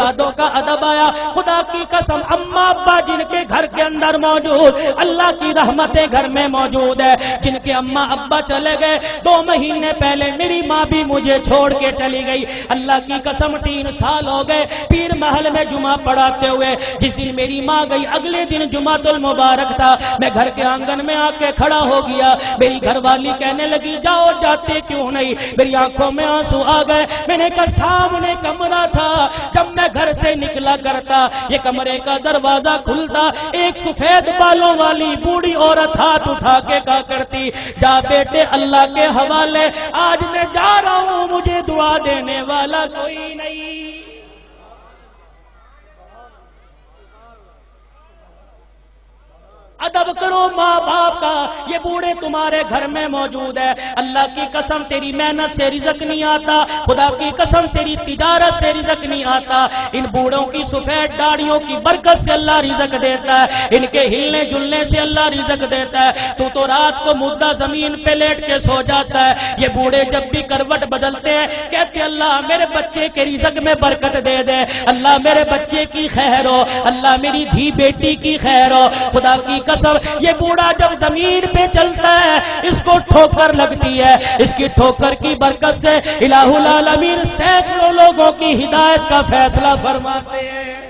استادوں کا ادب آیا. خدا کی قسم اماں ابا جن کے گھر کے اندر موجود, اللہ کی رحمتیں گھر میں موجود ہے. جن کے اماں ابا چلے گئے 2 مہینے پہلے میری ماں بھی مجھے چھوڑ کے چلی گئی. اللہ کی قسم 3 سال ہو گئے پیر محل میں جمعہ پڑھاتے ہوئے. جس دن میری ماں گئی اگلے دن جمعۃ المبارک تھا. میں گھر کے آنگن میں آ کے کھڑا ہو گیا. میری گھر والی کہنے لگی جاؤ جاتے کیوں نہیں. میری آنکھوں میں آنسو آ گئے. میں نے کہا سامنے کمرہ تھا, جب میں گھر سے نکلا کرتا یہ کمرے کا دروازہ کھلتا, ایک سفید بالوں والی بوڑھی عورت ہاتھ اٹھا کے کہا کرتی جا بیٹے اللہ کے حوالے, آج میں جا رہا ہوں مجھے دعا دینے والا کوئی نہیں. ادب کرو ماں باپ کا. یہ بوڑھے تمہارے گھر میں موجود ہے. اللہ کی قسم تیری محنت سے رزق نہیں آتا, خدا کی قسم تیری تجارت سے رزق نہیں آتا. ان بوڑھوں کی سفید داڑھیوں کی برکت سے اللہ رزق دیتا ہے. ان کے ہلنے جلنے سے اللہ رزق دیتا ہے. تو رات کو مردہ زمین پہ لیٹ کے سو جاتا ہے. یہ بوڑھے جب بھی کروٹ بدلتے ہیں کہتے اللہ میرے بچے کے رزق میں برکت دے دے, اللہ میرے بچے کی خیر ہو, اللہ میری دھی بیٹی کی خیر ہو. خدا کی قسم یہ بوڑھا جب زمین پہ چلتا ہے اس کو ٹھوکر لگتی ہے. اس کی ٹھوکر کی برکت سے الہ العالمین سینکڑوں لوگوں کی ہدایت کا فیصلہ فرماتے ہیں.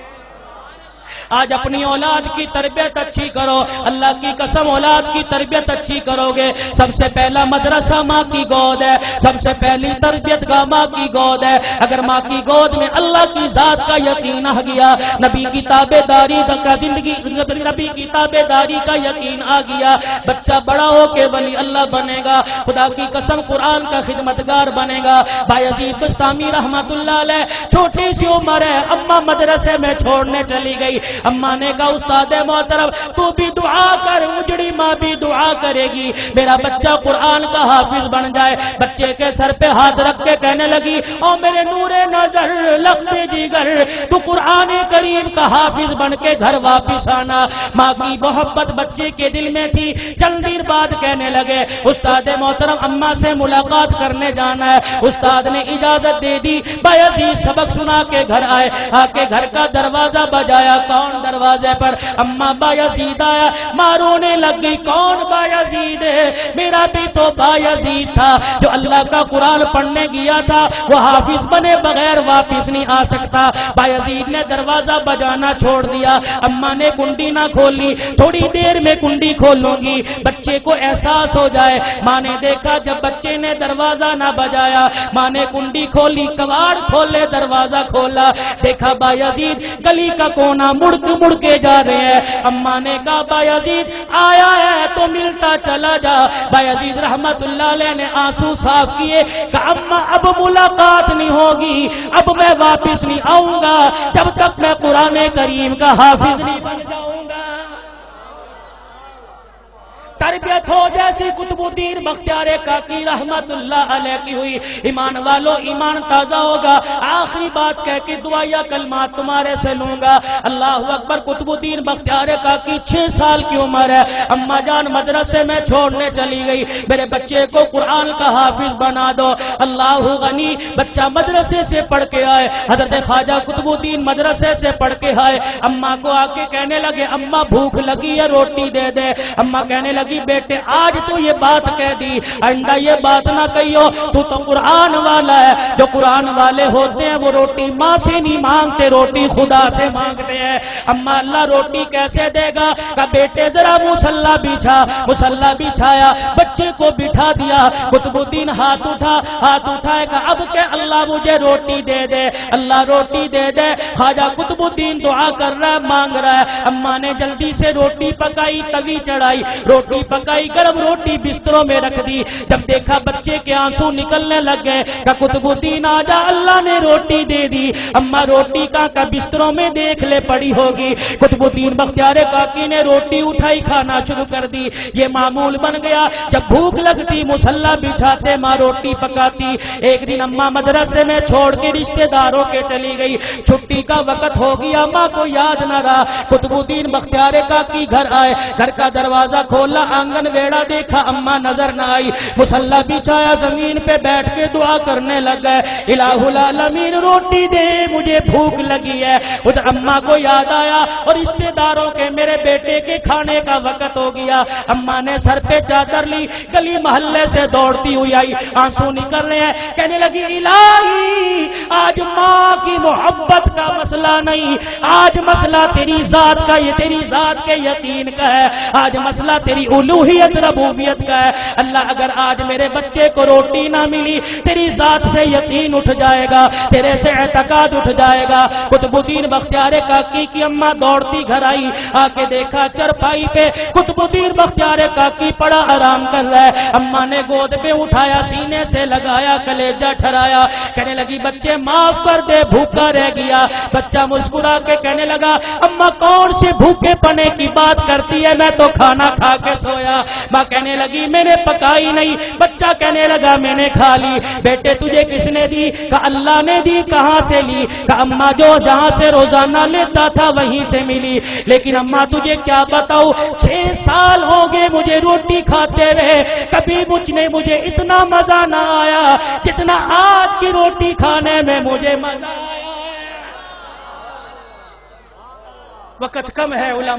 آج اپنی اولاد کی تربیت اچھی کرو. اللہ کی قسم اولاد کی تربیت اچھی کرو گے. سب سے پہلا مدرسہ ماں کی گود ہے. سب سے پہلی تربیت گاہ ماں کی گود ہے. اگر ماں کی گود میں اللہ کی ذات کا یقین آ گیا, نبی کی تابع داری کا زندگی, نبی کی تابع داری کا یقین آ گیا, بچہ بڑا ہو کے ولی اللہ بنے گا. خدا کی قسم قرآن کا خدمتگار بنے گا. بایزید بستامی رحمت اللہ علیہ چھوٹی سی عمر ہے, اماں مدرسے میں چھوڑنے چلی گئی. اماں نے کہا استاد محترم تو بھی دعا کر, اجڑی ماں بھی دعا کرے گی میرا بچہ قرآن کا حافظ بن جائے. بچے کے سر پہ ہاتھ رکھ کے کہنے لگی او میرے نور نظر لخت جگر تو قرآن کریم کا حافظ بن کے گھر واپس آنا. ماں کی محبت بچے کے دل میں تھی. چند دن بعد کہنے لگے استاد محترم اماں سے ملاقات کرنے جانا ہے. استاد نے اجازت دے دی. بایزید سبق سنا کے گھر آئے. آ کے گھر کا دروازہ بجایا. کون دروازے پر؟ اماں بایزید آیا. ماں رونے لگ گئی. کون بایزید ہے؟ میرا بھی تو بایزید تھا جو اللہ کا قرآن پڑھنے گیا تھا, وہ حافظ بنے بغیر واپس نہیں آ سکتا. بایزید نے دروازہ بجانا چھوڑ دیا. اماں نے کنڈی نہ کھولی. تھوڑی دیر میں کنڈی کھولوں گی بچے کو احساس ہو جائے. ماں نے دیکھا جب بچے نے دروازہ نہ بجایا, ماں نے کنڈی کھولی, کواڑ کھولے, دروازہ کھولا, دیکھا بایزید گلی کا کونا مڑ کے جا رہے ہیں. اماں نے کہا بایزید آیا ہے تو ملتا چلا جا. بایزید رحمت اللہ علیہ نے آنسو صاف کیے. کہا اماں اب ملاقات نہیں ہوگی, اب میں واپس نہیں آؤں گا جب تک میں قرآن کریم کا حافظ نہیں بن جاؤں گا. تربیت ہو جیسی قطب الدین بختیار کاکی رحمت اللہ علیہ کی ہوئی. ایمان والو ایمان تازہ ہوگا. آخری بات کہہ کے دعائیہ کلمات تمہارے سے لوں گا. اللہ اکبر. قطب الدین بختیار کاکی 6 سال کی عمر ہے. اماں جان مدرسے میں چھوڑنے چلی گئی. میرے بچے کو قرآن کا حافظ بنا دو. اللہ غنی. بچہ مدرسے سے پڑھ کے آئے. حضرت خواجہ قطب الدین مدرسے سے پڑھ کے آئے. اماں کو آ کے کہنے لگے اماں بھوک لگی ہے روٹی دے دے. اماں کہنے لگی بیٹے آج تو یہ بات کہہ دی, آئندہ یہ بات نہ کہیو. تو قرآن والا ہے. جو قرآن والے ہوتے ہیں وہ روٹی ماں سے نہیں مانگتے, روٹی خدا سے مانگتے ہیں. اما اللہ روٹی کیسے دے گا؟ کہ بیٹے ذرا مصلی بچھا. مصلی بچھایا, بچے کو بٹھا دیا. قطب الدین ہاتھ اٹھائے کہ اب کہ اللہ مجھے روٹی دے دے, اللہ روٹی دے دے. خواجہ قطب الدین دعا کر رہا ہے, مانگ رہا ہے. اماں نے جلدی سے روٹی پکائی, توی چڑھائی, روٹی پکائی, گرم روٹی بستروں میں رکھ دی. جب دیکھا بچے کے آنسو نکلنے لگ گئے کہ قطب الدین آجا اللہ نے روٹی دے دی. اماں روٹی کا بستروں میں دیکھ لے پڑی ہوگی. قطب الدین بختیار کاکی نے روٹی اٹھائی, کھانا شروع کر دی. یہ معمول بن گیا, جب بھوک لگتی مصلی بچھاتے, ماں روٹی پکاتی. ایک دن اماں مدرسے میں چھوڑ کے رشتہ داروں کے چلی گئی. چھٹی کا وقت ہو گیا, ماں کو یاد نہ رہا. قطب الدین بختیار کاکی گھر آئے. گھر کا دروازہ کھولا, آنگن ویڑا دیکھا اماں نظر نہ آئی، مصلی بچھایا زمین پہ بیٹھ کے دعا کرنے لگ گئے، الہ العالمین روٹی دے مجھے بھوک لگی ہے۔ ادھر اماں کو یاد آیا اور رشتے داروں کے میرے بیٹے کے کھانے کا وقت ہو گیا۔ اماں نے سر پہ چادر لی، گلی محلے سے دوڑتی ہوئی آئی، آنسو نکل رہے ہیں، کہنے لگی الہی آج ماں کی محبت کا مسئلہ نہیں، آج مسئلہ تیری ذات کا، یہ تیری ذات کے یقین کا ہے، آج مسئلہ تیری الوہیت ربوبیت کا ہے۔ اللہ اگر آج میرے بچے کو روٹی نہ ملی، تیری ذات سے یقین اٹھ جائے گا، تیرے سے اعتقاد اٹھ جائے گا۔ قطب الدین بختیار کاکی کی اماں دوڑتی گھر آئی، آ کے دیکھا چرپائی پہ قطب الدین بختیار کاکی پڑا آرام کر رہا ہے۔ اماں نے گود پہ اٹھایا، سینے سے لگایا، کلیجہ ٹھرایا، کہنے لگی بچے معاف کر دے، بھوکا رہ گیا۔ بچہ مسکرا کے کہنے لگا اماں کون سے بھوکے پنے کی بات کرتی ہے، میں تو کھانا کھا کے سویا۔ ماں کہنے لگی میں نے پکائی نہیں، بچہ کہنے لگا میں نے کھا لی۔ بیٹے تجھے کس نے دی؟ کہا اللہ نے دی۔ کہاں سے لی؟ کہا اماں جو جہاں سے روزانہ لیتا تھا وہیں سے ملی۔ لیکن اماں تجھے کیا بتاؤ، 6 سال ہو گئے مجھے روٹی کھاتے ہوئے، کبھی مجھے اتنا مزہ نہ آیا جتنا آج کی روٹی کھانے میں مجھے مزہ آیا ہے۔ وقت کم ہے علماء